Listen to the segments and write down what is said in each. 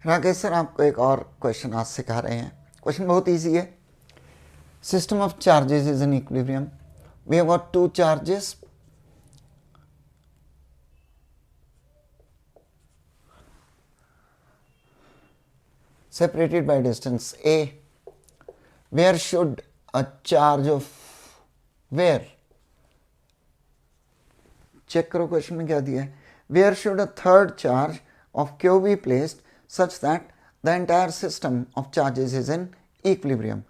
Rakesh sir आपको एक और क्वेश्चन आज सिखा रहे हैं। क्वेश्चन बहुत इजी है। System of charges is in equilibrium. We have got two charges separated by distance a. Where should a charge of where, check करो क्वेश्चन में क्या दिया है। Where should a third charge of Q be placed such that the entire system of charges is in equilibrium?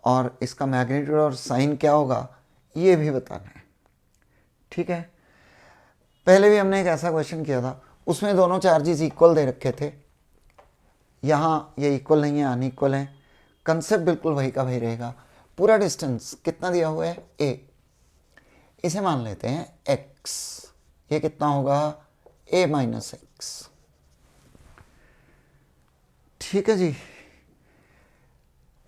और इसका magnitude और sign क्या होगा ये भी बताना है। ठीक है, पहले भी हमने एक ऐसा क्वेश्चन किया था, उसमें दोनों चार्जेस इक्वल दे रखे थे। यहाँ ये इक्वल नहीं है, अनइक्वल है। कंसेप्ट बिल्कुल वही का वही रहेगा। पूरा डिस्टेंस कितना दिया हुआ है a, इसे मान लेते हैं x। ये कितना होगा a माइनस एक्स। ठीक है जी।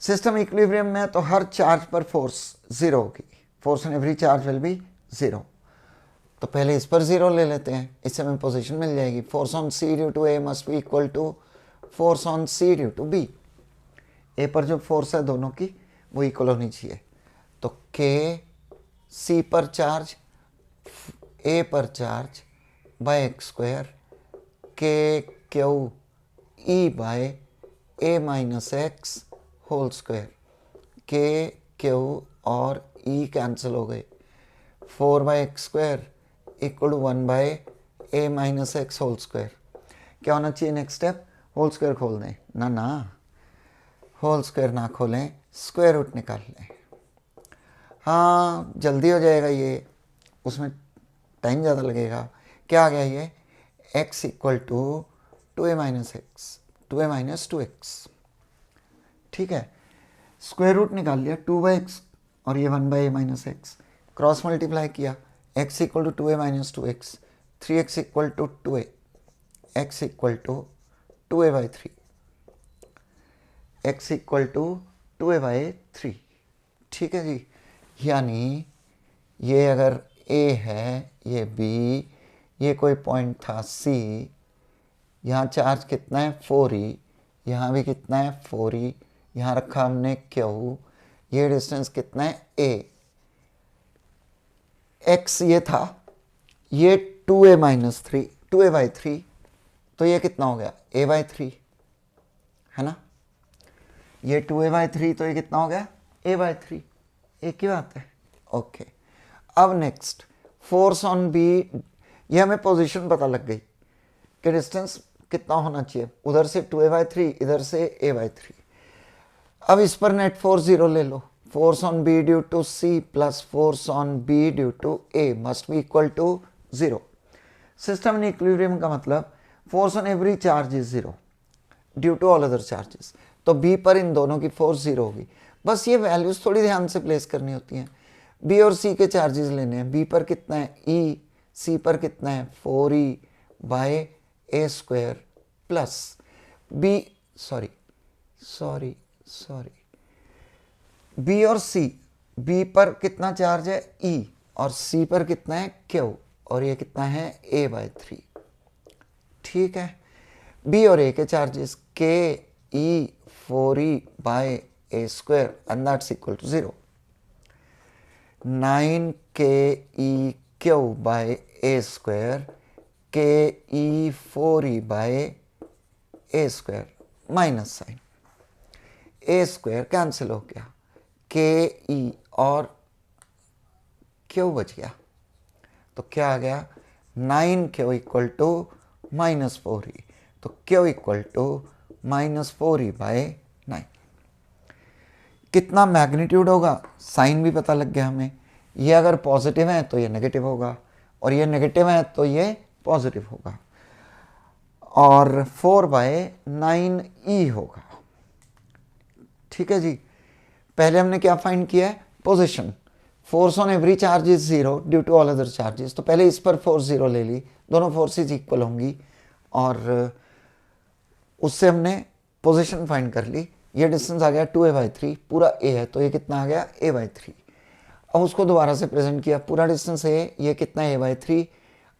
सिस्टम इक्विलिब्रियम में तो हर चार्ज पर फोर्स जीरो होगी। Force on every charge will be zero. तो पहले इस पर जीरो ले लेते हैं, इससे हमें पोजीशन मिल जाएगी। Force on c due to a must be equal to force on c due to b। A पर जो फोर्स है दोनों की वो इक्वल होनी चाहिए। तो k c पर चार्ज a पर charge by x square k q e by a minus x whole square. k q और e कैंसिल हो गए। 4 by x square equal to 1 by a minus x whole square. क्या होना चाहिए next step? Whole square खोल दें। ना whole square ना खोलें, स्क्वायर रूट निकाल लें। हाँ जल्दी हो जाएगा ये, उसमें टाइम ज़्यादा लगेगा। क्या आ गया ये? x equal to 2a minus x, 2a minus 2x। ठीक है, स्क्वायर रूट निकाल लिया 2 बाई एक्स और ये 1 by a minus x. Cross multiply किया, x equal to 2a minus 2x, 3x equal to 2a, x equal to 2a by 3, x equal to 2a by 3। ठीक है जी। यानी ये अगर a है, ये b, ये कोई पॉइंट था c, यहाँ चार्ज कितना है 4e, यहाँ भी कितना है 4e, यहाँ रखा हमने q, ये डिस्टेंस कितना है a, x ये था, ये 2a माइनस 3, 2a बाई 3, तो ये कितना हो गया a बाई 3 है ना। ये 2a बाई 3 तो ये कितना हो गया a बाई 3। एक ही बात है। ओके, अब नेक्स्ट फोर्स ऑन b, ये हमें पोजीशन पता लग गई कि डिस्टेंस कितना होना चाहिए। उधर से 2a बाई 3, इधर से a बाई 3। अब इस पर नेट फोर्स जीरो ले लो। Force on b due to c plus force on b due to a must be equal to zero. System in equilibrium का मतलब force on every charge is zero due to all other charges. तो b पर इन दोनों की force zero होगी। बस ये values थोड़ी ध्यान से प्लेस करनी होती हैं। b और c के चार्जेस लेने हैं। b पर कितना है e, c पर कितना है 4e by a square plus b, b और c, b पर कितना चार्ज है e और c पर कितना है q और ये कितना है a बाय 3। ठीक है, b और a के charges k e 4e by a square and that's equal to 0। 9k e q by a square k e 4e by a square minus sign, a स्क्वायर cancel हो गया, k e और q बच गया। तो क्या आ गया 9q equal to minus 4e। तो q equal to minus 4e by 9। कितना मैग्नीट्यूड होगा, साइन भी पता लग गया हमें। ये अगर पॉजिटिव है तो ये नेगेटिव होगा और ये नेगेटिव है तो ये पॉजिटिव होगा और 4 बाय 9e होगा। ठीक है जी। पहले हमने क्या फाइंड किया है? Position. Force on every charge is zero due to all other charges. तो पहले इस पर फोर्स जीरो ले ली, दोनों फोर्सेज इक्वल होंगी और उससे हमने पोजीशन फाइंड कर ली। ये डिस्टेंस आ गया 2a बाई 3, पूरा a है तो ये कितना आ गया a बाई 3। अब उसको दोबारा से प्रेजेंट किया, पूरा डिस्टेंस a, ये कितना a बाई 3।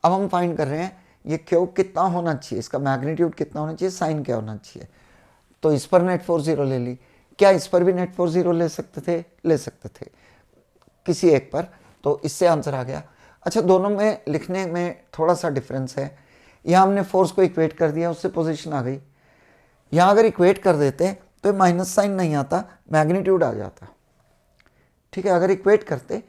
अब हम फाइंड कर रहे हैं ये क्यू कितना होना चाहिए, इसका मैग्नीट्यूड कितना होना चाहिए, साइन क्या होना चाहिए। तो इस पर नेट फोर्स 0 ले ली, क्या इस पर भी नेट फोर्स 0 ले सकते थे, ले सकते थे किसी एक पर, तो इससे आंसर आ गया। अच्छा, दोनों में लिखने में थोड़ा सा डिफरेंस है, यहाँ हमने फोर्स को इक्वेट कर दिया, उससे पोजीशन आ गई। यहाँ अगर इक्वेट कर देते तो माइनस साइन नहीं आता, मैग्नीट्यूड आ जाता। ठीक है, अगर इक्वेट करते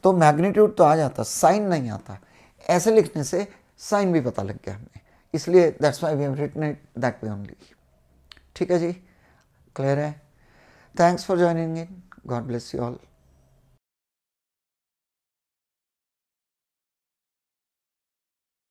तो मैग्नीट्यूड तो आ जाता, साइन नहीं आता। ऐसे लिखने से साइन भी पता लग गया हमें, इसलिए that's why we have written it that way only. ठीक है जी, क्लियर है। Thanks for joining in, God bless you all.